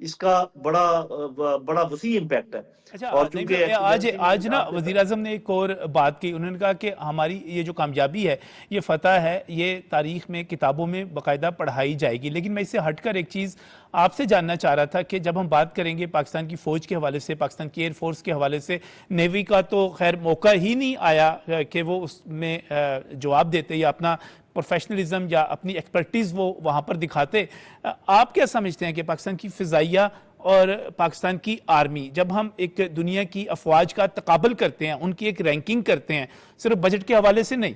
اس کا بڑا وسیع امپیکٹ ہے. اچھا اور نہیں چونکہ آج نا وزیر اعظم نے ایک اور بات کی, انہوں نے کہا کہ ہماری یہ جو کامیابی ہے, یہ فتح ہے, یہ تاریخ میں کتابوں میں باقاعدہ پڑھائی جائے گی. لیکن میں اس سے ہٹ کر ایک چیز آپ سے جاننا چاہ رہا تھا کہ جب ہم بات کریں گے پاکستان کی فوج کے حوالے سے, پاکستان کی ایئر فورس کے حوالے سے, نیوی کا تو خیر موقع ہی نہیں آیا کہ وہ اس میں جواب دیتے یا اپنا پروفیشنلزم یا اپنی ایکسپرٹیز وہ وہاں پر دکھاتے. آپ کیا سمجھتے ہیں کہ پاکستان کی فضائیہ اور پاکستان کی آرمی, جب ہم ایک دنیا کی افواج کا تقابل کرتے ہیں, ان کی ایک رینکنگ کرتے ہیں, صرف بجٹ کے حوالے سے نہیں,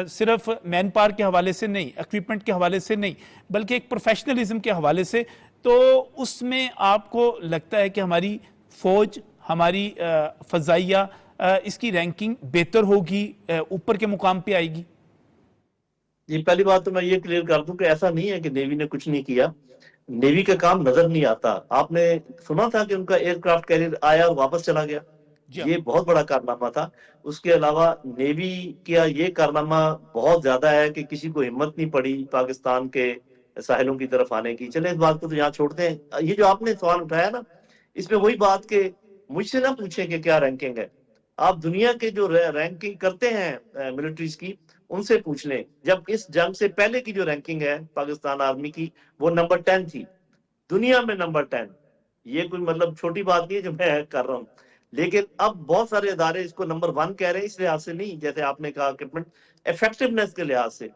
صرف مین پاور کے حوالے سے نہیں, ایکوپمنٹ کے حوالے سے نہیں, بلکہ ایک پروفیشنلزم کے حوالے سے, تو اس میں آپ کو لگتا ہے کہ ہماری فوج, ہماری فضائیہ, اس کی رینکنگ بہتر ہوگی, اوپر کے مقام پہ آئے گی؟ جی, پہلی بات تو میں یہ کلیئر کر دوں کہ ایسا نہیں ہے کہ نیوی نے کچھ نہیں کیا. نیوی کا کام نظر نہیں آتا. آپ نے سنا تھا کہ ان کا ایئر کرافٹ کیریئر آیا اور واپس چلا گیا, یہ بہت بڑا کارنامہ تھا. اس کے علاوہ نیوی کا یہ کارنامہ بہت زیادہ ہے کہ کسی کو ہمت نہیں پڑی پاکستان کے ساحلوں کی طرف آنے کی. چلیں اس بات کو تو یہاں چھوڑتے ہیں. یہ جو آپ نے سوال اٹھایا نا, اس میں وہی بات کہ مجھ سے نہ پوچھیں کہ کیا رینکنگ ہے. آپ دنیا کے جو رینکنگ کرتے ہیں ملٹریز کی, ان سے پوچھ لیں. جب اس جنگ سے پہلے کی جو رینکنگ ہے پاکستان آرمی کی, وہ نمبر 10 تھی, دنیا میں نمبر 10. یہ کوئی مطلب چھوٹی بات نہیں ہے جو میں کر رہا ہوں. لیکن اب بہت سارے ادارے اس کو نمبر 1 کہہ رہے ہیں, اس لحاظ سے نہیں جیسے آپ نے کہا ایفیکٹونیس کے لحاظ سے,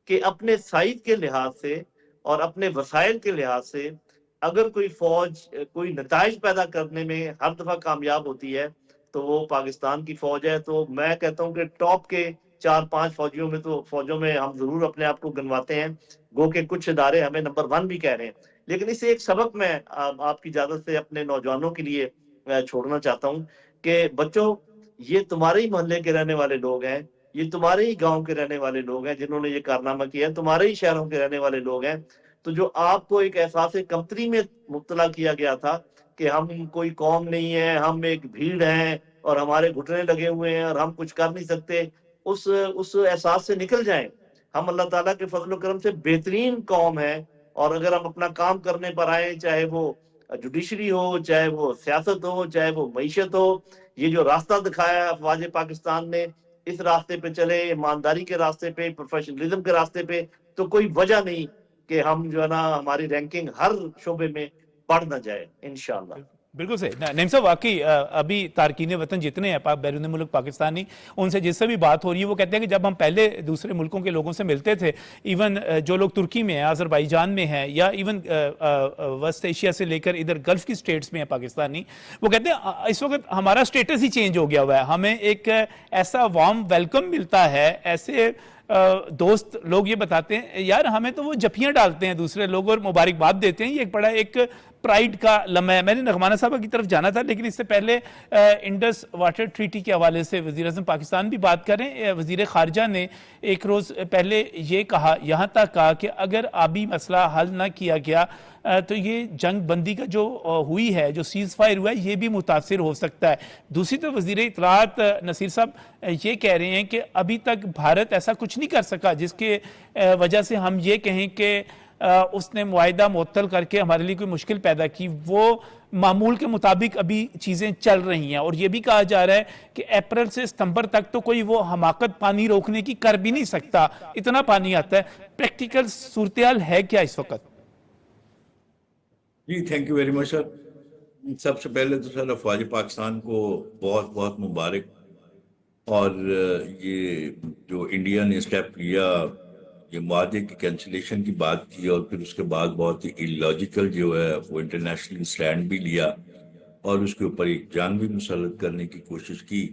کہ اپنے سائز کے لحاظ سے اور اپنے وسائل کے لحاظ سے اگر کوئی فوج کوئی نتائج پیدا کرنے میں ہر دفعہ کامیاب ہوتی ہے تو وہ پاکستان کی فوج ہے. تو میں کہتا ہوں کہ ٹاپ کے 4-5 فوجوں میں ہم ضرور اپنے آپ کو گنواتے ہیں, گو کہ کچھ ادارے ہمیں نمبر 1 بھی کہہ رہے ہیں. لیکن اسے ایک سبق میں آپ کی اجازت سے اپنے نوجوانوں کے لیے چھوڑنا چاہتا ہوں کہ بچوں, یہ تمہارے ہی محلے کے رہنے والے لوگ ہیں, یہ تمہارے ہی گاؤں کے رہنے والے لوگ ہیں جنہوں نے یہ کارنامہ کیا ہے, تمہارے ہی شہروں کے رہنے والے لوگ ہیں. تو جو آپ کو ایک احساس کمتری میں مبتلا کیا گیا تھا کہ ہم کوئی قوم نہیں ہے, ہم ایک بھیڑ ہیں اور ہمارے گھٹنے لگے ہوئے ہیں اور ہم کچھ کر نہیں سکتے, اس احساس سے نکل جائیں. ہم اللہ تعالیٰ کے فضل و کرم سے بہترین قوم ہے, اور اگر ہم اپنا کام کرنے پر آئیں, چاہے وہ جوڈیشری ہو, چاہے وہ سیاست ہو, چاہے وہ معیشت ہو, یہ جو راستہ دکھایا افواج پاکستان نے, اس راستے پہ چلے, ایمانداری کے راستے پہ, پروفیشنلزم کے راستے پہ, تو کوئی وجہ نہیں کہ ہم جو ہے نا ہماری رینکنگ ہر شعبے میں بڑھ نہ جائے انشاءاللہ. بالکل صحیح نعیم صاحب, واقعی ابھی تارکین وطن جتنے ہیں بیرون ملک پاکستانی, ان سے جس سے بھی بات ہو رہی ہے وہ کہتے ہیں کہ جب ہم پہلے دوسرے ملکوں کے لوگوں سے ملتے تھے, ایون جو لوگ ترکی میں ہیں, آذربائیجان میں ہیں, یا ایون ویسٹ ایشیا سے لے کر ادھر گلف کی سٹیٹس میں ہیں پاکستانی, وہ کہتے ہیں اس وقت ہمارا سٹیٹس ہی چینج ہو گیا ہوا ہے, ہمیں ایک ایسا وارم ویلکم ملتا ہے, ایسے دوست لوگ یہ بتاتے ہیں یار ہمیں تو وہ جفیاں ڈالتے ہیں دوسرے لوگ اور مبارکباد دیتے ہیں. یہ ایک بڑا ایک پرائیڈ کا لمحہ ہے. میں نے نغمانہ صاحبہ کی طرف جانا تھا, لیکن اس سے پہلے انڈس واٹر ٹریٹی کے حوالے سے وزیر اعظم پاکستان بھی بات کریں. وزیر خارجہ نے ایک روز پہلے یہ کہا, یہاں تک کہا کہ اگر آبی مسئلہ حل نہ کیا گیا تو یہ جنگ بندی کا جو ہوئی ہے, جو سیز فائر ہوا ہے, یہ بھی متاثر ہو سکتا ہے. دوسری طرف وزیر اطلاعات نصیر صاحب یہ کہہ رہے ہیں کہ ابھی تک بھارت ایسا کچھ نہیں کر سکا جس کے وجہ سے ہم یہ کہیں کہ اس نے معاہدہ معطل کر کے ہمارے لیے کوئی مشکل پیدا کی. وہ معمول کے مطابق ابھی چیزیں چل رہی ہیں, اور یہ بھی کہا جا رہا ہے کہ اپریل سے ستمبر تک تو کوئی وہ حماقت پانی روکنے کی کر بھی نہیں سکتا, اتنا پانی آتا ہے. پریکٹیکل صورتحال ہے کیا اس وقت؟ جی تھینک یو ویری مچ سر. سب سے پہلے تو سر افواج پاکستان کو بہت بہت مبارک, اور یہ جو انڈیا نے اسٹیپ لیا, یہ معاہدے کی کینسلیشن کی بات کی, اور پھر اس کے بعد بہت ہی اللاجیکل جو ہے وہ انٹرنیشنل اسٹینڈ بھی لیا, اور اس کے اوپر ایک جنگ بھی مسلط کرنے کی کوشش کی.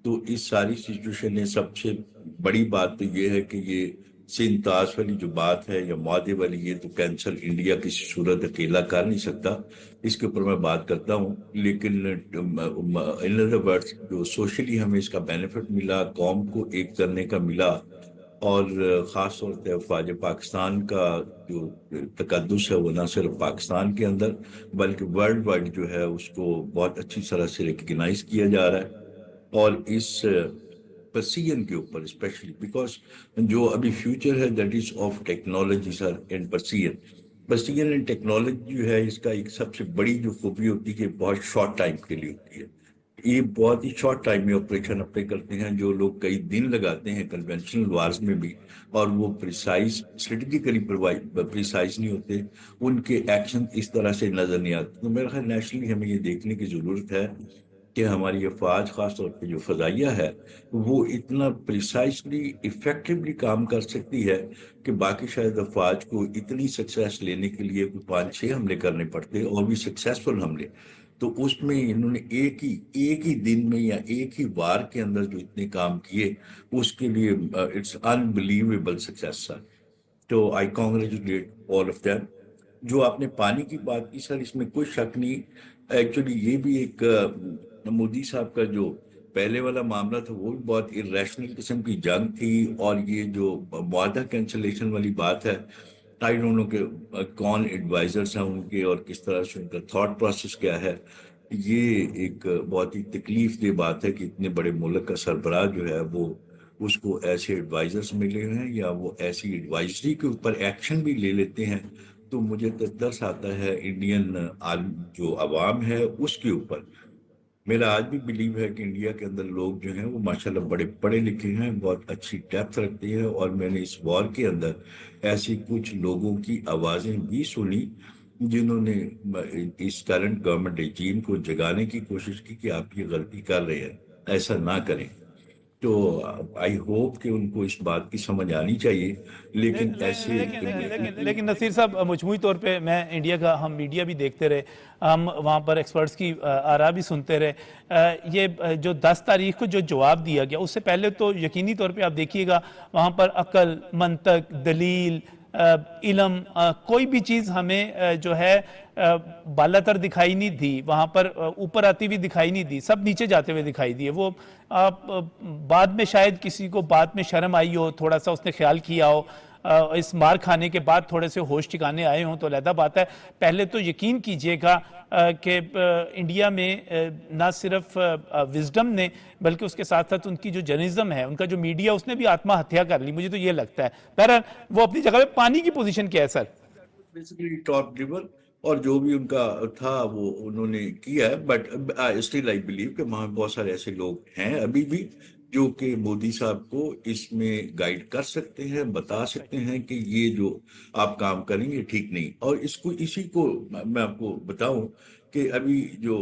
تو اس ساری سچویشن میں سب سے بڑی بات تو یہ ہے کہ یہ سنتاز والی جو بات ہے یا معاہدے والی, یہ تو کینسل انڈیا کسی صورت اکیلا کر نہیں سکتا, اس کے اوپر میں بات کرتا ہوں. لیکن ان ادر ورڈز جو سوشلی ہمیں اس کا بینیفٹ ملا, قوم کو ایک کرنے کا ملا, اور خاص طور پہ افواج پاکستان کا جو تقدس ہے وہ نہ صرف پاکستان کے اندر بلکہ ورلڈ وائڈ جو ہے اس کو بہت اچھی طرح سے ریکگنائز کیا جا رہا ہے. اور اس پرسین کے اوپر اسپیشلی بیکاز جو ابھی فیوچر ہے that is of technology sir in percent, precision and technology جو ہے اس کا ایک سب سے بڑی جو خوبی ہوتی ہے کہ بہت شارٹ ٹائم کے لیے ہوتی ہے. یہ بہت ہی شارٹ ٹائم میں آپریشن اپنے کرتے ہیں. جو لوگ کئی دن لگاتے ہیں کنونشنل وارز میں بھی اور وہ پریسائز اسٹریٹجیکلی پریسائز نہیں ہوتے, ان کے ایکشن اس طرح سے نظر نہیں آتے. تو میرا خیال نیشنلی ہمیں یہ دیکھنے کی ضرورت ہے کہ ہماری افواج خاص طور پہ جو فضائیہ ہے وہ اتنا پریسائزلی افیکٹولی کام کر سکتی ہے کہ باقی شاید افواج کو اتنی سکسیس لینے کے لیے کوئی 5-6 حملے کرنے پڑتے اور بھی سکسیسفل حملے. تو اس میں انہوں نے ایک ہی دن میں یا ایک ہی وار کے اندر جو اتنے کام کیے اس کے لیے اٹس انبلیویبل سکسیس سر. تو آئی کانگریچولیٹ آل آف دیم. جو آپ نے پانی کی بات کی سر, اس میں کوئی شک نہیں. ایکچولی یہ بھی ایک مودی صاحب کا جو پہلے والا معاملہ تھا وہ بھی بہت irrational قسم کی جنگ تھی, اور یہ جو معاہدہ کینسلیشن والی بات ہے آئی ڈونٹ نو کہ کون ایڈوائزرس ہیں ان کے اور کس طرح سے ان کا تھاٹ پروسیس کیا ہے. یہ ایک بہت ہی تکلیف دہ بات ہے کہ اتنے بڑے ملک کا سربراہ جو ہے وہ اس کو ایسے ایڈوائزرس ملے ہیں یا وہ ایسی ایڈوائزری کے اوپر ایکشن بھی لے لیتے ہیں. تو مجھے ترس آتا ہے انڈین جو عوام ہے اس کے اوپر. میرا آج بھی بلیو ہے کہ انڈیا کے اندر لوگ جو ہیں وہ ماشاءاللہ بڑے پڑھے لکھے ہیں, بہت اچھی ڈیپتھ رکھتے ہیں, اور میں نے اس وار کے اندر ایسی کچھ لوگوں کی آوازیں بھی سنی جنہوں نے اس کرنٹ گورنمنٹ رجیم کو جگانے کی کوشش کی کہ آپ یہ غلطی کر رہے ہیں, ایسا نہ کریں. تو آئی ہوپ کہ ان کو اس بات کی سمجھ آنی چاہیے. لیکن ایسے لیکن نصیر صاحب, مجموعی طور پہ میں انڈیا کا, ہم میڈیا بھی دیکھتے رہے, ہم وہاں پر ایکسپرٹس کی آراء بھی سنتے رہے. یہ جو 10 تاریخ کو جو جواب دیا گیا اس سے پہلے تو یقینی طور پہ آپ دیکھیے گا وہاں پر عقل, منطق, دلیل, علم, کوئی بھی چیز ہمیں جو ہے بالاتر دکھائی نہیں دی, وہاں پر اوپر آتی ہوئی دکھائی نہیں دی, سب نیچے جاتے ہوئے دکھائی دیے. وہ بعد میں شاید کسی کو بات میں شرم آئی ہو, تھوڑا سا اس نے خیال کیا ہو, اس مار کھانے کے بعد تھوڑے سے ہوش ٹھکانے آئے ہوں تو علیحدہ بات ہے. پہلے تو یقین کیجئے گا کہ انڈیا میں نہ صرف وزڈم نے بلکہ اس کے ساتھ ساتھ ان کی جو جرنلزم ہے, ان کا جو میڈیا, اس نے بھی آتما ہتیا کر لی, مجھے تو یہ لگتا ہے. بہرحال وہ اپنی جگہ پہ. پانی کی پوزیشن کیا ہے سر؟ بیسیکلی ٹاپ ڈربل, اور جو بھی ان کا تھا وہ انہوں نے کیا ہے. بٹ اسٹل آئی بلیو کہ وہاں بہت سارے ایسے لوگ ہیں ابھی بھی جو کہ مودی صاحب کو اس میں گائیڈ کر سکتے ہیں, بتا سکتے ہیں کہ یہ جو آپ کام کریں گے ٹھیک نہیں. اور اسی کو میں آپ کو بتاؤں کہ ابھی جو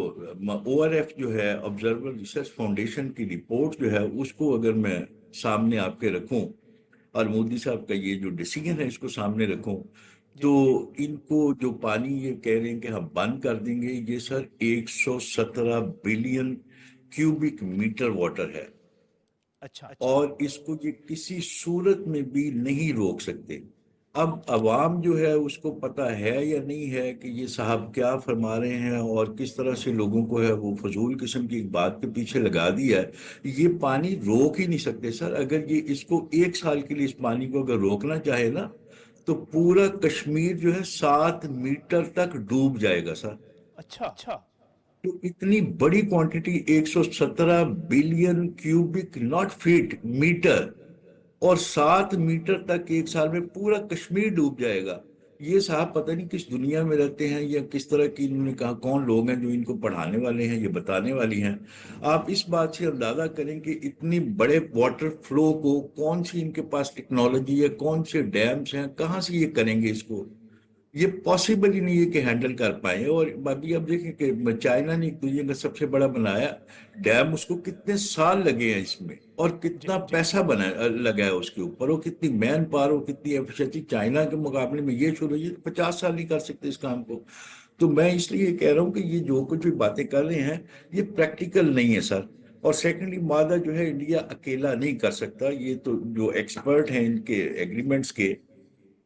ORF جو ہے, آبزرور ریسرچ فاؤنڈیشن کی رپورٹ جو ہے, اس کو اگر میں سامنے آپ کے رکھوں اور مودی صاحب کا یہ جو ڈیسیژن ہے اس کو سامنے رکھوں, تو ان کو جو پانی یہ کہہ رہے ہیں کہ ہم بند کر دیں گے, یہ سر 117 بلین کیوبک میٹر واٹر ہے, اور اس کو یہ کسی صورت میں بھی نہیں روک سکتے. اب عوام جو ہے اس کو پتہ ہے یا نہیں ہے کہ یہ صاحب کیا فرما رہے ہیں اور کس طرح سے لوگوں کو ہے وہ فضول قسم کی ایک بات کے پیچھے لگا دیا ہے. یہ پانی روک ہی نہیں سکتے سر. اگر یہ اس کو 1 سال کے لیے اس پانی کو اگر روکنا چاہے نا تو پورا کشمیر جو ہے 7 میٹر تک ڈوب جائے گا سر. اچھا. تو اتنی بڑی quantity 117 billion cubic not feet metre, اور 7 میٹر تک 1 سال میں پورا کشمیر ڈوب جائے گا. یہ صاحب پتہ نہیں کس دنیا میں رہتے ہیں یا کس طرح کی, انہوں نے کہا کون لوگ ہیں جو ان کو پڑھانے والے ہیں, یہ بتانے والی ہیں. آپ اس بات سے اندازہ کریں کہ اتنی بڑے واٹر فلو کو کون سی ان کے پاس ٹیکنالوجی ہے, کون سے ڈیمز ہیں, کہاں سے یہ کریں گے اس کو. یہ پاسبل ہی نہیں ہے کہ ہینڈل کر پائیں. اور باقی اب دیکھیں کہ چائنا نے دنیا کا سب سے بڑا بنایا ڈیم, اس کو کتنے سال لگے ہیں اس میں, اور کتنا پیسہ لگا ہے اس کے اوپر, اور کتنی مین پاور اور کتنی ایفیشنسی چائنا کے مقابلے میں یہ شروع ہوئی. 50 سال نہیں کر سکتے اس کام کو. تو میں اس لیے کہہ رہا ہوں کہ یہ جو کچھ بھی باتیں کر رہے ہیں یہ پریکٹیکل نہیں ہے سر. اور سیکنڈلی معاہدہ جو ہے انڈیا اکیلا نہیں کر سکتا. یہ تو جو ایکسپرٹ ہیں ان کے ایگریمنٹس کے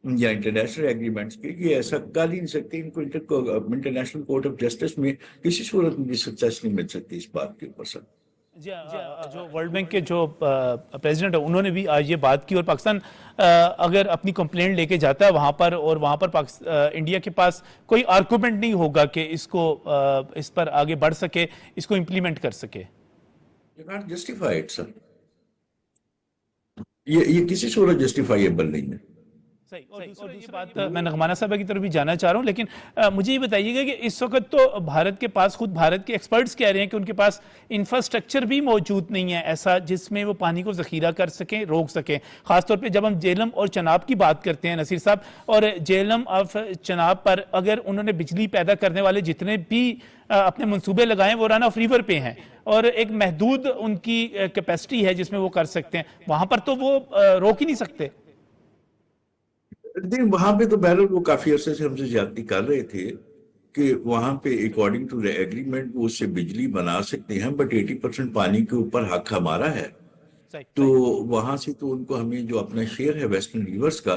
یا انٹرنیشنل ایگریمنٹس کے, یہ ایسا کر ہی نہیں سکتے. ان کو انٹرنیشنل کورٹ آف جسٹس میں کسی صورت میں بھی سکسیس نہیں مل سکتی اس بات کے اوپر سر. جو ورلڈ بینک کے جو پریزیڈنٹ ہیں انہوں نے بھی آج یہ بات کی, اور پاکستان اگر اپنی کمپلینٹ لے کے جاتا ہے وہاں پر, اور وہاں پر انڈیا کے پاس کوئی آرگومنٹ نہیں ہوگا کہ اس پر آگے بڑھ سکے, اس کو امپلیمنٹ کر سکے. You can't justify it, sir. یہ کسی صورت جسٹیفائیبل نہیں ہے. صحیح. اور دوسری بات میں نغمانہ صاحبہ کی طرف بھی جانا چاہ رہا ہوں, لیکن مجھے یہ بتائیے گا کہ اس وقت تو بھارت کے پاس, خود بھارت کے ایکسپرٹس کہہ رہے ہیں کہ ان کے پاس انفراسٹرکچر بھی موجود نہیں ہے ایسا جس میں وہ پانی کو ذخیرہ کر سکیں, روک سکیں. خاص طور پہ جب ہم جہلم اور چناب کی بات کرتے ہیں نصیر صاحب, اور جہلم آف چناب پر اگر انہوں نے بجلی پیدا کرنے والے جتنے بھی اپنے منصوبے لگائے ہیں وہ رن آف ریور پہ ہیں, اور ایک محدود ان کی کیپیسٹی ہے جس میں وہ کر سکتے ہیں, وہاں پر تو وہ روک ہی نہیں سکتے. وہاں پہ تو بہرحال وہ کافی عرصے سے ہم سے زیادتی کر رہے تھے کہ وہاں پہ اکارڈنگ ٹو ایگریمنٹ وہ اس سے بجلی بنا سکتے ہیں, بٹ 80% پانی کے اوپر حق ہمارا ہے. تو وہاں سے تو ان کو ہمیں جو اپنا شیئر ہے ویسٹرن ریورز کا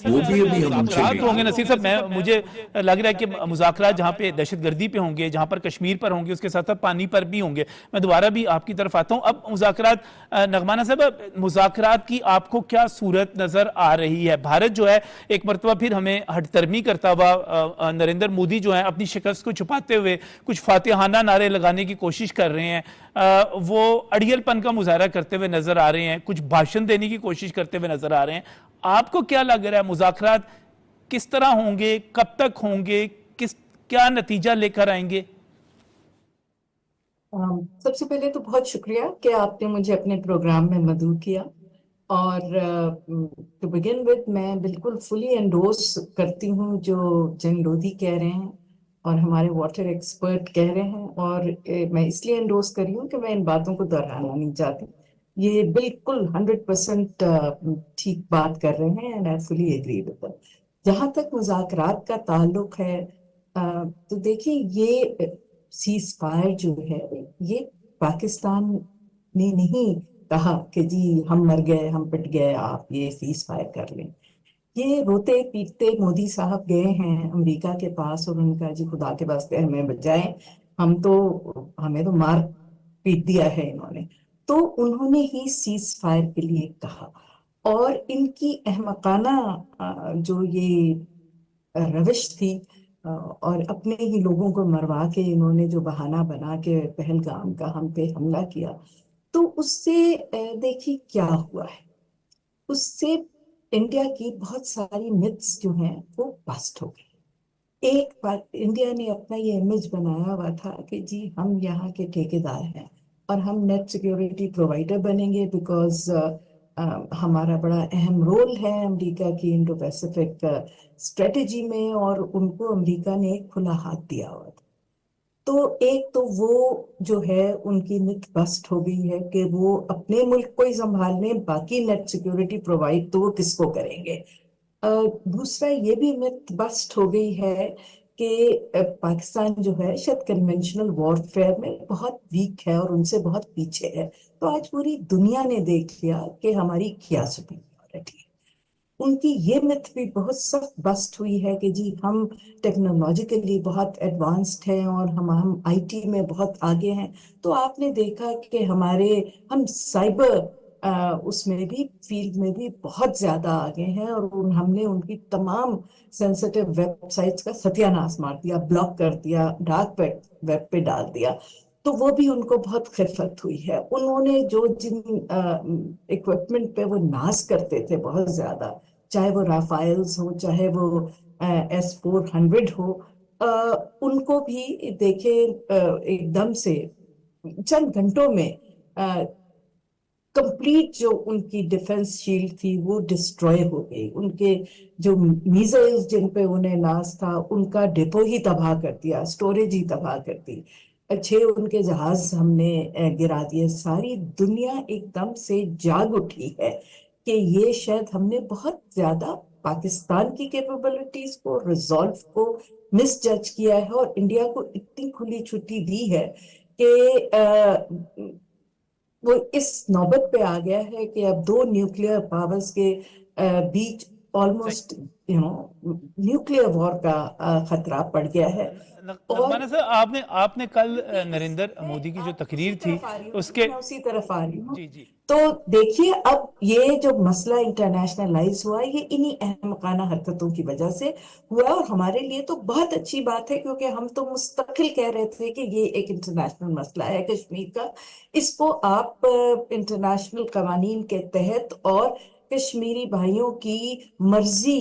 وہ بھی ابھی ہم ان سے مذاکرات ہوں گے نصیر صاحب. مجھے لگ رہا ہے کہ مذاکرات جہاں پہ دہشت گردی پہ ہوں گے, جہاں پر کشمیر پر ہوں گے, اس کے ساتھ ساتھ پانی پر بھی ہوں گے. میں دوبارہ بھی آپ کی طرف آتا ہوں. اب مذاکرات, نغمانہ صاحب مذاکرات کی آپ کو کیا صورت نظر آ رہی ہے؟ بھارت جو ہے ایک مرتبہ پھر ہمیں ہٹ ترمی کرتا ہوا, نریندر مودی جو ہیں اپنی شکست کو چھپاتے ہوئے کچھ فاتحانہ نعرے لگانے کی کوشش کر رہے ہیں, وہ اڑیل پن کا مظاہرہ کرتے ہوئے نظر آ رہے ہیں, کچھ بھاشن دینے کی کوشش کرتے ہوئے نظر آ رہے ہیں. آپ کو کیا لگ رہا ہے مذاکرات کس طرح ہوں گے, کب تک ہوں گے, کیا نتیجہ لے کر آئیں گے؟ سب سے پہلے تو بہت شکریہ کہ آپ نے مجھے اپنے پروگرام میں مدعو کیا, اور ٹو بگن وتھ میں بالکل فلی انڈورس کرتی ہوں جو جن لودھی کہہ رہے ہیں اور ہمارے واٹر ایکسپرٹ کہہ رہے ہیں, اور میں اس لیے انڈورس کر رہی ہوں کہ میں ان باتوں کو دہرانا نہیں چاہتی. یہ بالکل 100% ٹھیک بات کر رہے ہیں, and I fully agree with them. جہاں تک مذاکرات کا تعلق ہے, تو دیکھیں یہ سیز فائر جو ہے یہ پاکستان نے نہیں کہا کہ جی ہم مر گئے, ہم پٹ گئے, آپ یہ سیز فائر کر لیں. یہ روتے پیٹتے مودی صاحب گئے ہیں امریکہ کے پاس اور ان کا جی خدا کے واسطے ہمیں بچائیں, ہمیں تو مار پیٹ دیا ہے انہوں نے. تو انہوں نے ہی سیز فائر کے لیے کہا, اور ان کی احمقانہ جو یہ روش تھی, اور اپنے ہی لوگوں کو مروا کے انہوں نے جو بہانہ بنا کے پہلگام کا ہم پہ حملہ کیا, تو اس سے دیکھیے کیا ہوا ہے. اس سے انڈیا کی بہت ساری متس جو ہیں وہ بسٹ ہو گئی. ایک بار انڈیا نے اپنا یہ امیج بنایا ہوا تھا کہ جی ہم یہاں کے ٹھیکیدار ہیں اور ہم نیٹ سیکیورٹی پرووائڈر بنیں گے, بیکاز ہمارا بڑا اہم رول ہے امریکہ کی انڈو پیسیفک اسٹریٹجی میں, اور ان کو امریکہ نے ایک کھلا ہاتھ دیا ہوا تھا. تو ایک تو وہ جو ہے ان کی مت بسٹ ہو گئی ہے کہ وہ اپنے ملک کو ہی سنبھال لیں, باقی نیٹ سیکیورٹی پرووائڈ تو وہ کس کو کریں گے. دوسرا یہ بھی مت بسٹ ہو گئی ہے کہ پاکستان جو ہے شاید کنونشنل وارفیئر میں بہت ویک ہے اور ان سے بہت پیچھے ہے. تو آج پوری دنیا نے دیکھ لیا کہ ہماری کیا سپیریورٹی ہے. ان کی یہ مت بھی بہت سخت بسٹ ہوئی ہے کہ جی ہم ٹیکنالوجیکلی بہت ایڈوانسڈ ہیں اور ہم آئی ٹی میں بہت آگے ہیں. تو آپ نے دیکھا کہ ہم سائبر اس میں بھی فیلڈ میں بھی بہت زیادہ آگے ہیں, اور ہم نے ان کی تمام سینسٹیو ویب سائٹس کا ستیہ ناش مار دیا, بلاک کر دیا, ڈارک ویب پہ ڈال دیا. تو وہ بھی ان کو بہت خفت ہوئی ہے. انہوں نے جو جن ایکوپمنٹ پہ وہ ناز کرتے تھے بہت زیادہ, چاہے وہ رافائلز ہو, چاہے وہ S-400 ہو, ان کو بھی دیکھیں ایک دم سے چند گھنٹوں میں کمپلیٹ جو ان کی ڈیفنس شیلڈ تھی وہ ڈسٹروائے ہو گئی. ان کے جو میزائلز جن پہ انہیں ناز تھا ان کا ڈپو ہی تباہ کر دیا, سٹوریج ہی تباہ کر دی, 6 ان کے جہاز ہم نے گرا دیے. ساری دنیا ایک دم سے جاگ اٹھی ہے کہ یہ شاید ہم نے بہت زیادہ پاکستان کی کیپیبلٹیز کو, ریزولو کو مس جج کیا ہے, اور انڈیا کو اتنی کھلی چھٹی دی ہے کہ وہ اس نوبت پہ آ گیا ہے کہ اب 2 نیوکلیئر پاورز کے بیچ آلموسٹ نیوکلیئر وار کا خطرہ پڑ گیا ہے. نغمانہ صاحب آپ نے کل نریندر مودی کی جو تقریر تھی اس کے اسی طرف آ رہی ہوں. جی جی تو دیکھیے اب یہ جو مسئلہ انٹرنیشنلائز ہوا یہ انہی احمقانہ حرکتوں کی وجہ سے ہوا, اور ہمارے لیے تو بہت اچھی بات ہے کیونکہ ہم تو مستقل کہہ رہے تھے کہ یہ ایک انٹرنیشنل مسئلہ ہے کشمیر کا, اس کو آپ انٹرنیشنل قوانین کے تحت اور کشمیری بھائیوں کی مرضی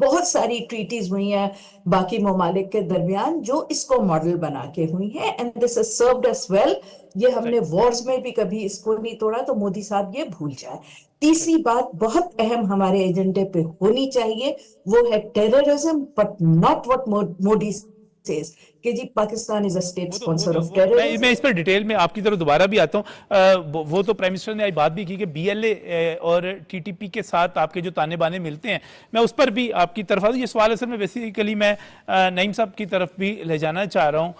بہت ساری ٹریٹیز ہوئی ہیں باقی ممالک کے درمیان جو اس کو ماڈل بنا کے ہوئی ہیں، and this has served us well. یہ ہم نے وارز میں بھی کبھی اس کو نہیں توڑا، تو مودی صاحب یہ بھول جائے. تیسری بات بہت اہم ہمارے ایجنڈے پہ ہونی چاہیے، وہ ہے terrorism, but not what Modi says کہ جی Pakistan is a state sponsor of terrorism. میں اس پر ڈیٹیل میں آپ کی طرف دوبارہ بھی آتا ہوں. وہ تو پرائم منسٹر نے آج بات بھی کی کہ بی ایل اے اور ٹی ٹی پی کے ساتھ آپ کے جو تانے بانے ملتے ہیں، میں اس پر بھی آپ کی طرف آتا ہوں. یہ سوال اصل میں بیسیکلی میں نعیم صاحب کی طرف بھی لے جانا چاہ رہا ہوں.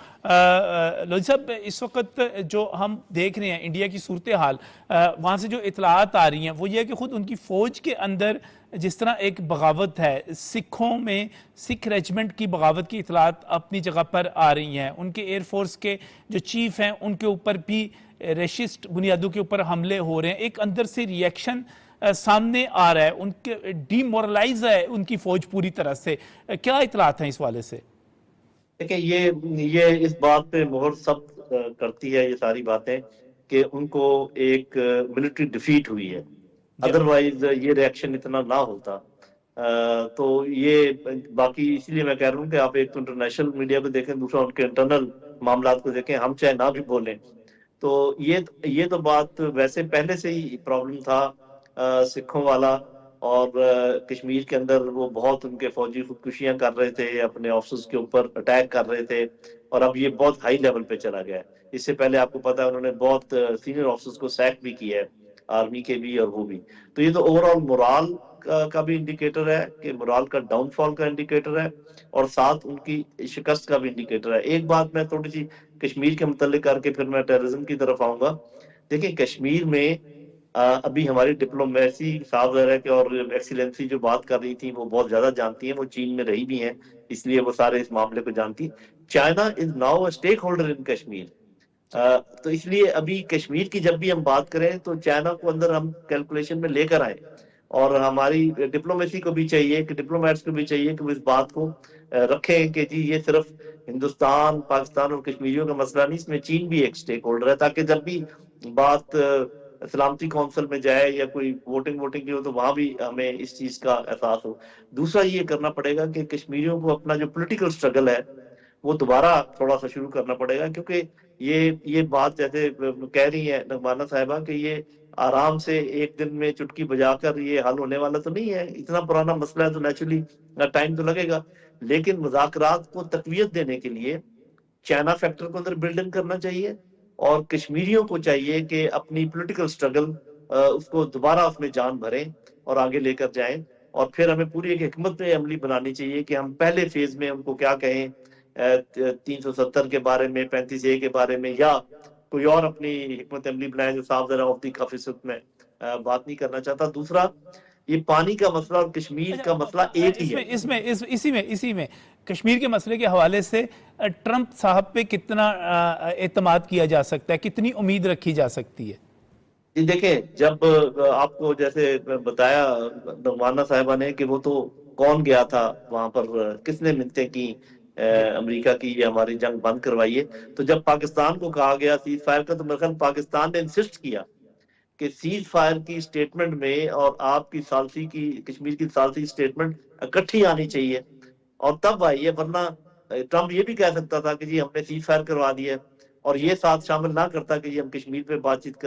لودھی صاحب، اس وقت جو ہم دیکھ رہے ہیں انڈیا کی صورتحال، وہاں سے جو اطلاعات آ رہی ہیں وہ یہ ہے کہ خود ان کی فوج کے اندر جس طرح ایک بغاوت ہے، سکھوں میں سکھ ریجمنٹ کی بغاوت کی اطلاعات اپنی جگہ پر آ رہی ہیں. ان کے ایئر فورس کے جو چیف ہیں ان کے اوپر بھی ریشسٹ بنیادوں کے اوپر حملے ہو رہے ہیں. ایک اندر سے ریئیکشن سامنے آ رہا ہے، ان کے ڈی مورلائز ہے ان کی فوج پوری طرح سے. کیا اطلاعات ہیں اس والے سے؟ دیکھیں، یہ اس بات پہ مہر سب کرتی ہے یہ ساری باتیں کہ ان کو ایک ملٹری ڈیفیٹ ہوئی ہے. ادروائز یہ ریئیکشن اتنا نہ ہوتا. تو یہ باقی اس لیے میں کہہ رہا ہوں کہ آپ ایک تو انٹرنیشنل میڈیا پہ دیکھیں، دوسرا ان کے انٹرنل معاملات کو دیکھیں. ہم چاہے نہ بھی بولیں تو یہ تو بات ویسے پہلے سے ہی پرابلم تھا سکھوں والا. اور کشمیر کے اندر وہ بہت ان کے فوجی خودکشیاں کر رہے تھے، اپنے آفسرز کے اوپر اٹیک کر رہے تھے، اور اب یہ بہت ہائی لیول پہ چلا گیا ہے. اس سے پہلے آپ کو پتا ہے انہوں نے بہت سینئر آفسرز کو سیک بھی کیا ہے، آرمی کے بھی اور وہ بھی. تو یہ تو اوور آل مورال کا بھی انڈیکیٹر ہے کہ مورال کا ڈاؤن فال کا انڈیکیٹر ہے، اور ساتھ ان کی شکست کا بھی انڈیکیٹر ہے. ایک بات میں تھوڑی سی کشمیر کے متعلق کر کے پھر میں ٹیررزم کی طرف آؤں گا. دیکھیں، کشمیر میں ابھی ہماری ڈپلومیسی صاحب ہے کہ اور ایکسیلنسی جو بات کر رہی تھی وہ بہت زیادہ جانتی ہیں، وہ چین میں رہی بھی ہیں، اس لیے وہ سارے اس معاملے کو جانتی. China is now a stake holder in Kashmir. تو اس لیے ابھی کشمیر کی جب بھی ہم بات کریں تو چائنا کو اندر ہم کیلکولیشن میں لے کر آئیں. اور ہماری ڈپلومیسی کو بھی چاہیے کہ ڈپلومیٹس کو بھی چاہیے کہ وہ اس بات کو رکھیں کہ جی یہ صرف ہندوستان، پاکستان اور کشمیریوں کا مسئلہ نہیں، اس میں چین بھی ایک اسٹیک ہولڈر ہے، تاکہ جب بھی بات سلامتی کونسل میں جائے یا کوئی ووٹنگ کی ہو تو وہاں بھی ہمیں اس چیز کا احساس ہو. دوسرا یہ کرنا پڑے گا کہ کشمیریوں کو اپنا جو پولیٹیکل سٹرگل ہے وہ دوبارہ تھوڑا سا شروع کرنا پڑے گا، کیونکہ یہ بات جیسے کہہ رہی ہے نغمانہ صاحبہ کہ یہ آرام سے ایک دن میں چٹکی بجا کر یہ حل ہونے والا تو نہیں ہے. اتنا پرانا مسئلہ ہے تو نیچرلی ٹائم تو لگے گا. لیکن مذاکرات کو تقویت دینے کے لیے چائنا فیکٹر کو اندر بلڈنگ کرنا چاہیے، اور کشمیریوں کو چاہیے کہ اپنی پولیٹیکل سٹرگل اس کو دوبارہ اس میں جان بھریں اور آگے لے کر جائیں. اور پھر ہمیں پوری ایک حکمت عملی بنانی چاہیے کہ ہم پہلے فیز میں ان کو کیا کہیں، 370 کے بارے میں، 35A کے بارے میں، یا کوئی اور اپنی حکمت عملی بنائے جو صاحب ذرا آف دی کف اس وقت میں بات نہیں کرنا چاہتا. دوسرا، یہ پانی کا مسئلہ اور کشمیر کا مسئلہ ایک ہی ہے. اسی میں کشمیر کے مسئلے کے حوالے سے ٹرمپ صاحب پہ کتنا اعتماد کیا جا سکتا ہے، کتنی امید رکھی جا سکتی ہے؟ جی دیکھیں، جب آپ کو جیسے بتایا نغمانہ صاحبہ نے کہ وہ تو کون گیا تھا وہاں پر، کس نے منتیں کی امریکہ کی یہ ہماری جنگ بند کروائیے، تو جب پاکستان کو کہا گیا سیز فائر کا تو میرے خیال پاکستان نے انسسٹ کیا کہ سیز فائر کی سٹیٹمنٹ میں اور آپ کی ثالثی کی، کشمیر کی ثالثی سٹیٹمنٹ اکٹھی آنی چاہیے، اور تب آئی ہے. ورنہ ٹرمپ یہ بھی کہہ سکتا تھا کہ جی ہم نے سیز فائر کروا دیا ہے، اور یہ ساتھ شامل نہ کرتا کہ جی ہم کشمیر پہ بات چیت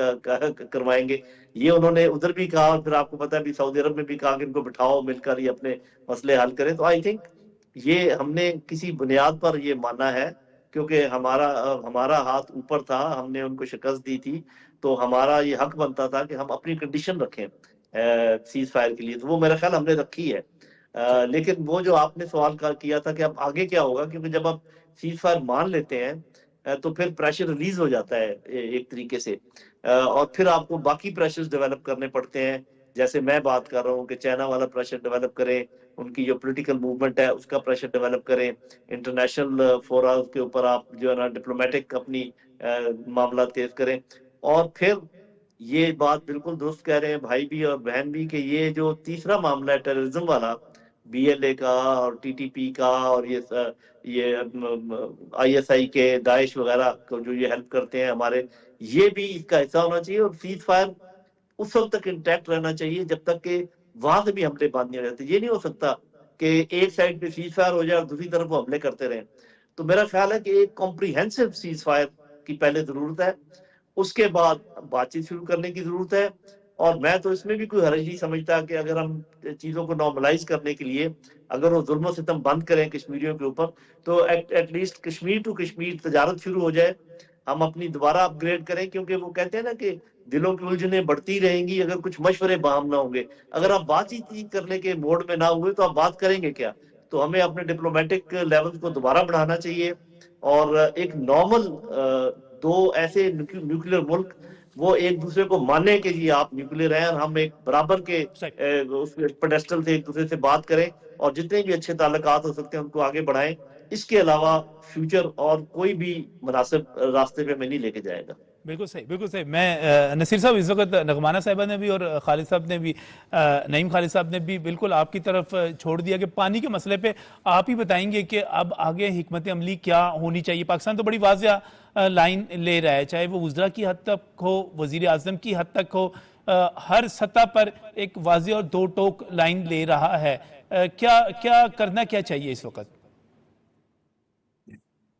کروائیں گے. یہ انہوں نے ادھر بھی کہا، اور پھر آپ کو پتا ہے بھی سعودی عرب میں بھی کہا کہ ان کو بٹھاؤ، مل کر یہ اپنے مسئلے حل کریں. تو آئی تھنک یہ ہم نے کسی بنیاد پر یہ مانا ہے، کیونکہ ہمارا ہاتھ اوپر تھا، ہم نے ان کو شکست دی تھی، تو ہمارا یہ حق بنتا تھا کہ ہم اپنی کنڈیشن رکھیں سیز فائر کے لیے. تو وہ میرا خیال ہم نے رکھی ہے. لیکن وہ جو آپ نے سوال کیا تھا کہ اب آگے کیا ہوگا، کیونکہ جب آپ سیز فائر مان لیتے ہیں تو پھر پریشر ریلیز ہو جاتا ہے ایک طریقے سے، اور پھر آپ کو باقی پریشرز ڈیولپ کرنے پڑتے ہیں. جیسے میں بات کر رہا ہوں کہ چائنا والا پریشر ڈیولپ کریں، ان کی جو پولیٹیکل موومنٹ ہے اس کا پریشر ڈیولپ کریں، انٹرنیشنل فورا کے اوپر آپ جو ہے نا ڈپلومیٹک اپنی معاملات تیز کریں. اور پھر یہ بات بالکل درست کہہ رہے ہیں بھائی بھی اور بہن بھی کہ یہ جو تیسرا معاملہ ہے ٹیررزم والا، بی ایل اے کا اور ٹی ٹی پی کا اور یہ آئی ایس آئی کے، داعش وغیرہ کو جو یہ ہیلپ کرتے ہیں ہمارے، یہ بھی اس کا حصہ ہونا چاہیے. اور سیز فائر اس وقت تک انٹیکٹ رہنا چاہیے جب تک کہ وہاں سے بھی حملے بند نہیں ہو جاتے. یہ نہیں ہو سکتا کہ ایک سائڈ پہ سیز فائر ہو جائے اور دوسری طرف وہ حملے کرتے رہیں. تو میرا خیال ہے کہ ایک کمپریہنسو سیز فائر کی پہلے ضرورت ہے, اس کے بعد بات چیت شروع کرنے کی ضرورت ہے. اور میں تو اس میں بھی کوئی حرج نہیں سمجھتا کہ اگر ہم چیزوں کو نارملائز کرنے کے لیے اگر وہ ظلم و ستم بند کریں کشمیریوں کے اوپر, تو at least Kashmir to Kashmir تجارت شروع ہو جائے, ہم اپنی دوبارہ اپ گریڈ کریں. کیونکہ وہ کہتے ہیں نا کہ دلوں کی الجھنیں بڑھتی رہیں گی اگر کچھ مشورے باہم نہ ہوں گے. اگر آپ بات چیت کرنے کے موڈ میں نہ ہوئے تو آپ بات کریں گے کیا؟ تو ہمیں اپنے ڈپلومیٹک لیول کو دوبارہ بڑھانا چاہیے, اور ایک نارمل دو ایسے نیوکلیر ملک وہ ایک دوسرے کو مانے کہ جی آپ نیوکلیر ہیں اور ہم ایک برابر کے اس پیڈسٹل سے ایک دوسرے سے بات کریں, اور جتنے بھی اچھے تعلقات ہو سکتے ہیں ان کو آگے بڑھائیں. اس کے علاوہ فیوچر اور کوئی بھی مناسب راستے پہ میں نہیں لے کے جائے گا. بالکل صحیح, بالکل صحیح. میں نصیر صاحب, اس وقت نغمانہ صاحبہ نے بھی اور خالد صاحب نے بھی, نعیم خالد صاحب نے بھی بالکل آپ کی طرف چھوڑ دیا کہ پانی کے مسئلے پہ آپ ہی بتائیں گے کہ اب آگے حکمت عملی کیا ہونی چاہیے. پاکستان تو بڑی واضح لائن لے رہا ہے, چاہے وہ وزراء کی حد تک ہو, وزیر اعظم کی حد تک ہو, ہر سطح پر ایک واضح اور دو ٹوک لائن لے رہا ہے. کیا کرنا کیا چاہیے اس وقت؟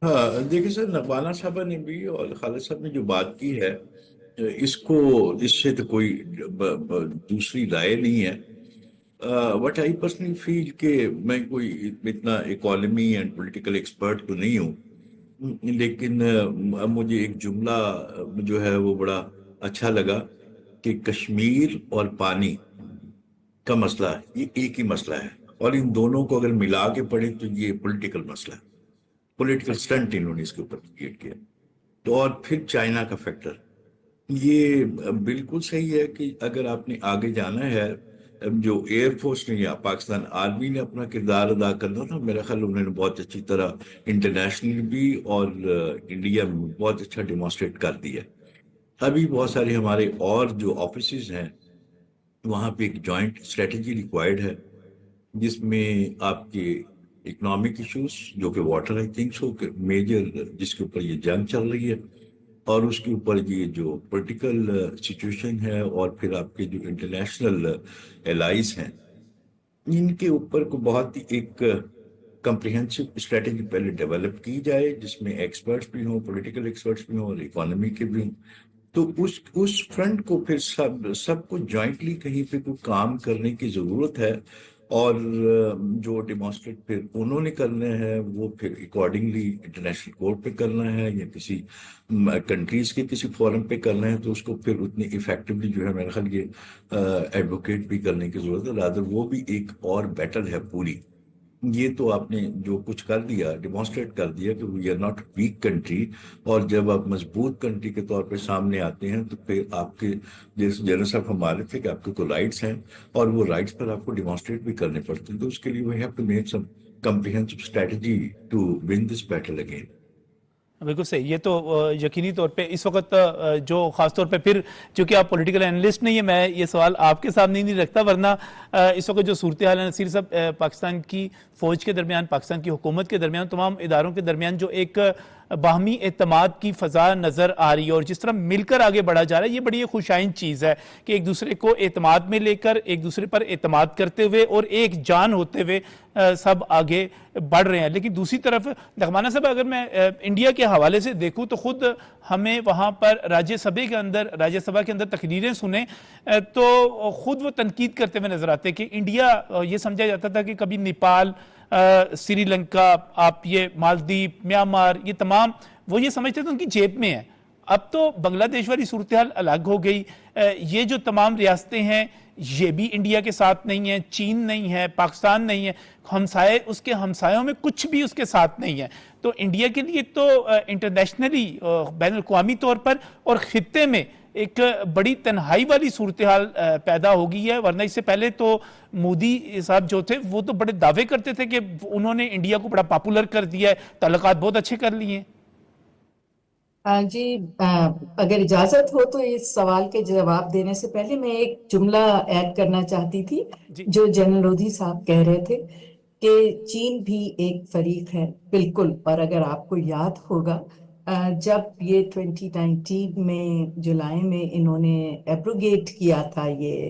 ہاں دیکھیں سر, نغمانہ صاحبہ نے بھی اور خالد صاحب نے جو بات کی ہے اس سے تو کوئی دوسری رائے نہیں ہے. وٹ آئی پرسنلی فیل کہ میں کوئی اتنا اکانومی اینڈ پولیٹیکل ایکسپرٹ تو نہیں ہوں, لیکن مجھے ایک جملہ جو ہے وہ بڑا اچھا لگا کہ کشمیر اور پانی کا مسئلہ یہ ایک ہی مسئلہ ہے, اور ان دونوں کو اگر ملا کے پڑھیں تو یہ پولیٹیکل مسئلہ ہے, پولیٹیکل سٹنٹ انہوں نے اس کے اوپر کریٹ کیا. تو اور پھر چائنا کا فیکٹر, یہ بالکل صحیح ہے کہ اگر آپ نے آگے جانا ہے, جو ایئر فورس نے یا پاکستان آرمی نے اپنا کردار ادا کرنا تھا, میرا خیال انہوں نے بہت اچھی طرح انٹرنیشنل بھی اور انڈیا میں بہت اچھا ڈیمانسٹریٹ کر دیا. ابھی بہت سارے ہمارے اور جو آفیسز ہیں وہاں پہ ایک جوائنٹ اسٹریٹجی ریکوائرڈ ہے, جس میں آپ کے اکنامک ایشوز جو کہ واٹر آئی تھنک سو کہ میجر جس کے اوپر یہ جنگ چل رہی ہے, اور اس کے اوپر یہ جو پولیٹیکل سچویشن ہے, اور پھر آپ کے جو انٹرنیشنل الائز ہیں, ان کے اوپر کو بہت ہی ایک کمپریہنسو اسٹریٹجی پہلے ڈیولپ کی جائے, جس میں ایکسپرٹس بھی ہوں, پولیٹیکل ایکسپرٹس بھی ہوں اور اکانومی کے بھی ہوں. تو اس فرنٹ کو پھر سب کو جوائنٹلی کہیں پہ کوئی کام کرنے کی ضرورت ہے, اور جو ڈیمانسٹریٹ پھر انہوں نے کرنا ہے وہ پھر اکارڈنگلی انٹرنیشنل کورٹ پہ کرنا ہے یا کسی کنٹریز کے کسی فورم پہ کرنا ہے, تو اس کو پھر اتنی ایفیکٹولی جو ہے میرا خیال یہ ایڈوکیٹ بھی کرنے کی ضرورت ہے. رادر وہ بھی ایک اور بیٹر ہے پوری. یہ تو آپ نے جو کچھ کر دیا, ڈیمانسٹریٹ کر دیا کہ we are not weak country, اور جب آپ مضبوط کنٹری کے طور پہ سامنے آتے ہیں تو پھر آپ کے جیسے جنرل صاحب ہمارے تھے کہ آپ کے کوئی رائٹس ہیں, اور وہ رائٹس پر آپ کو ڈیمانسٹریٹ بھی کرنے پڑتے ہیں. تو اس کے لیے we have to make some comprehensive strategy to win this battle again. بالکل صحیح. یہ تو یقینی طور پہ اس وقت جو خاص طور پہ پھر چونکہ آپ پولیٹیکل اینالسٹ نہیں ہیں, میں یہ سوال آپ کے سامنے نہیں رکھتا, ورنہ اس وقت جو صورتحال ہے نصیر صاحب, پاکستان کی فوج کے درمیان, پاکستان کی حکومت کے درمیان, تمام اداروں کے درمیان جو ایک باہمی اعتماد کی فضا نظر آ رہی ہے, اور جس طرح مل کر آگے بڑھا جا رہا ہے, یہ بڑی خوشائن چیز ہے کہ ایک دوسرے کو اعتماد میں لے کر, ایک دوسرے پر اعتماد کرتے ہوئے اور ایک جان ہوتے ہوئے سب آگے بڑھ رہے ہیں. لیکن دوسری طرف نغمانہ صاحب, اگر میں انڈیا کے حوالے سے دیکھوں تو خود ہمیں وہاں پر راجیہ سبھا کے اندر تقریریں سنیں تو خود وہ تنقید کرتے ہوئے نظر آتے ہیں کہ انڈیا, یہ سمجھا جاتا تھا کہ کبھی نیپال, سری لنکا, آپ یہ مالدیپ, میانمار, یہ تمام وہ یہ سمجھتے تھے ان کی جیب میں ہے. اب تو بنگلہ دیش والی صورتحال الگ ہو گئی. یہ جو تمام ریاستیں ہیں یہ بھی انڈیا کے ساتھ نہیں ہیں, چین نہیں ہے, پاکستان نہیں ہے, ہمسائے اس کے ہمسایوں میں کچھ بھی اس کے ساتھ نہیں ہے. تو انڈیا کے لیے تو انٹرنیشنلی, بین الاقوامی طور پر اور خطے میں ایک بڑی تنہائی والی صورتحال پیدا ہو گئی ہے. ورنہ اس سے پہلے تو مودی صاحب جو تھے وہ تو بڑے دعوے کرتے تھے کہ انہوں نے انڈیا کو بڑا پاپولر کر دیا ہے, تعلقات بہت اچھے کر لیے ہیں. جی, اگر اجازت ہو تو اس سوال کے جواب دینے سے پہلے میں ایک جملہ ایڈ کرنا چاہتی تھی جو جنرل لودھی صاحب کہہ رہے تھے کہ چین بھی ایک فریق ہے. بالکل. اور اگر آپ کو یاد ہوگا جب یہ 2019 میں جولائی میں انہوں نے ایبروگیٹ کیا تھا یہ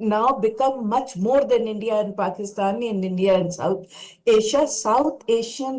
now become much more than India and Pakistan and India and South Asia. South Asian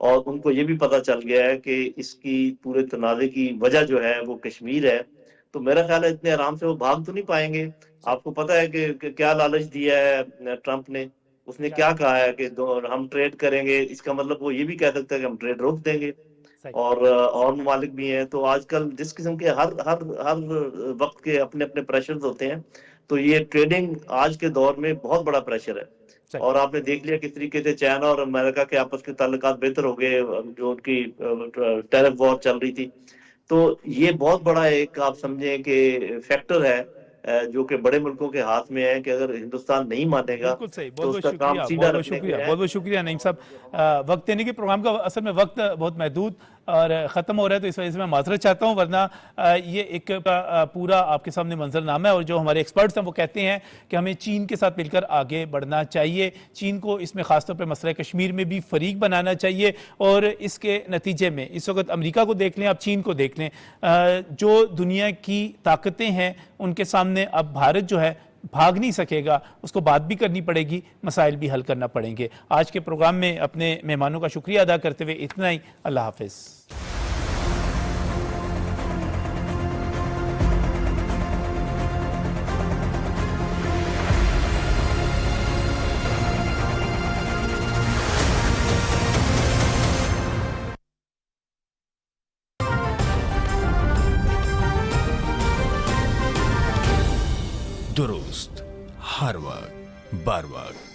اور ان کو یہ بھی پتہ چل گیا ہے کہ اس کی پورے تنازع کی وجہ جو ہے وہ کشمیر ہے. تو میرا خیال ہے اتنے آرام سے وہ بھاگ تو نہیں پائیں گے. آپ کو پتہ ہے کہ کیا لالچ دیا ہے ٹرمپ نے. اس نے کیا کہا ہے کہ ہم ٹریڈ کریں گے. اس کا مطلب وہ یہ بھی کہہ سکتا ہے کہ ہم ٹریڈ روک دیں گے. اور ممالک بھی ہیں. تو آج کل جس قسم کے ہر وقت کے اپنے اپنے پریشرز ہوتے ہیں, تو یہ ٹریڈنگ آج کے دور میں بہت بڑا پریشر ہے. اور آپ نے دیکھ لیا کس طریقے سے چائنا اور امریکہ کے آپس کے تعلقات بہتر ہو گئے, جو ان کی ٹیرف وار چل رہی تھی. تو یہ بہت بڑا ایک آپ سمجھیں کہ فیکٹر ہے جو کہ بڑے ملکوں کے ہاتھ میں ہے, کہ اگر ہندوستان نہیں مانے گا بالکل صحیح. تو بہت اس بہت کا کام شکریہ, سیدھا بہت بہت رکھنے شکریہ, کے بہت بہت شکریہ نعیم صاحب. وقت دینے کے پروگرام کا اصل میں وقت بہت محدود اور ختم ہو رہا ہے, تو اس وجہ سے میں معذرت چاہتا ہوں, ورنہ یہ ایک پورا آپ کے سامنے منظرنامہ ہے. اور جو ہمارے ایکسپرٹس ہیں وہ کہتے ہیں کہ ہمیں چین کے ساتھ مل کر آگے بڑھنا چاہیے. چین کو اس میں خاص طور پہ مسئلہ کشمیر میں بھی فریق بنانا چاہیے. اور اس کے نتیجے میں اس وقت امریکہ کو دیکھ لیں, آپ چین کو دیکھ لیں, جو دنیا کی طاقتیں ہیں ان کے سامنے اب بھارت جو ہے بھاگ نہیں سکے گا. اس کو بات بھی کرنی پڑے گی, مسائل بھی حل کرنا پڑیں گے. آج کے پروگرام میں اپنے مہمانوں کا شکریہ ادا کرتے ہوئے اتنا ہی. اللہ حافظ. درست ہر وقت بر وقت.